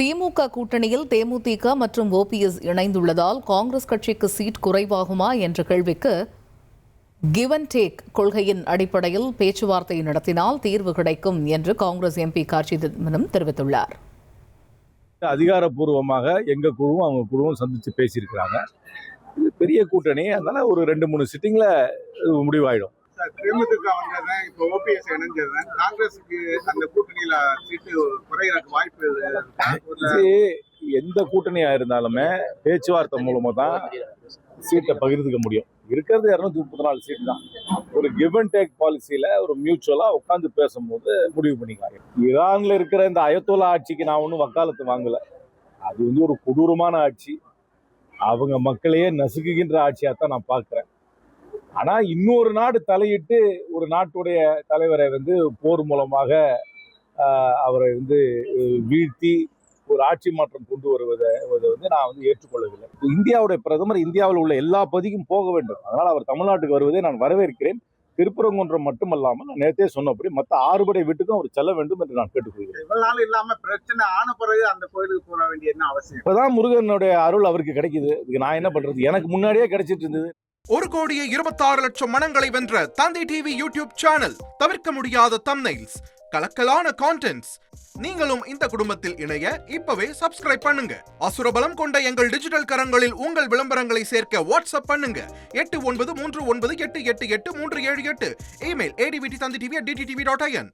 திமுக கூட்டணியில் தேமுதிக மற்றும் ஓபிஎஸ் இணைந்துள்ளதால் காங்கிரஸ் கட்சிக்கு சீட் குறைவாகுமா என்ற கேள்விக்கு கிவ் அண்ட் டேக் கொள்கையின் அடிப்படையில் பேச்சுவார்த்தை நடத்தினால் தீர்வு கிடைக்கும் என்று காங்கிரஸ் எம்பி கார்த்தி சிதம்பரம் தெரிவித்துள்ளார். அதிகாரப்பூர்வமாக எங்க குழுவும் அவங்க குழுவும் சந்திச்சு பேசியிருக்கிறாங்க. இது பெரிய கூட்டணி, அதனால ஒரு 2-3 சிட்டிங்ல முடிவாயிடும். தேமுதிக வந்ததுதான் இப்போ ஓபிஎஸ் இணைஞ்சதுதான் காங்கிரஸுக்கு அந்த கூட்டணியில சீட்டு குறையறதுக்கு வாய்ப்பு. எந்த கூட்டணியா இருந்தாலுமே பேச்சுவார்த்தை மூலமா தான் சீட்டை பகிர்ந்துக்க முடியும். இருக்கிறது 234 சீட் தான். ஒரு கிவ் அண்ட் டேக் பாலிசியில ஒரு மியூச்சுவலா உட்காந்து பேசும்போது முடிவு பண்ணிக்கலாம். ஈரான்ல இருக்கிற இந்த அயத்தோலா ஆட்சிக்கு நான் ஒன்றும் வக்காலத்து வாங்கல. அது ஒரு கொடூரமான ஆட்சி, அவங்க மக்களையே நசுக்குகின்ற ஆட்சியாத்தான் நான் பார்க்கிறேன். ஆனா இன்னொரு நாடு தலையிட்டு ஒரு நாட்டுடைய தலைவரை போர் மூலமாக அவரை வீழ்த்தி ஒரு ஆட்சி மாற்றம் கொண்டு வருவதை நான் ஏற்றுக்கொள்ளவில்லை. இந்தியாவுடைய பிரதமர் இந்தியாவில் உள்ள எல்லா பகுதிக்கும் போக வேண்டும். அதனால் அவர் தமிழ்நாட்டுக்கு வருவதை நான் வரவேற்கிறேன். திருப்பரங்குன்றம் மட்டுமல்லாமல் நான் நேரத்தே சொன்னபடி மற்ற 6 படை வீட்டுக்கும் அவர் செல்ல வேண்டும் என்று நான் கேட்டுக்கொள்கிறேன். இவ்வளவு நாள் இல்லாம பிரச்சனை ஆன பிறகு அந்த கோயிலுக்கு போக வேண்டிய என்ன அவசியம்? இப்பதான் முருகனுடைய அருள் அவருக்கு கிடைக்குது. இதுக்கு நான் என்ன பண்றது? எனக்கு முன்னாடியே கிடைச்சிட்டு இருந்தது. 1,26,00,000 மனங்களை வென்ற தந்தி டிவி யூடியூப் சேனல். தவிர்க்க முடியாத தம்ப்நெயில்ஸ், கலக்கலான கான்டென்ட்ஸ். நீங்களும் இந்த குடும்பத்தில் இணைய இப்பவே சப்ஸ்கிரைப் பண்ணுங்க. அசுரபலம் கொண்ட எங்கள் டிஜிட்டல் கரங்களில் உங்கள் விளம்பரங்களை சேர்க்க வாட்ஸ்அப் பண்ணுங்க. 8939888378. Email advttv@dttv.in.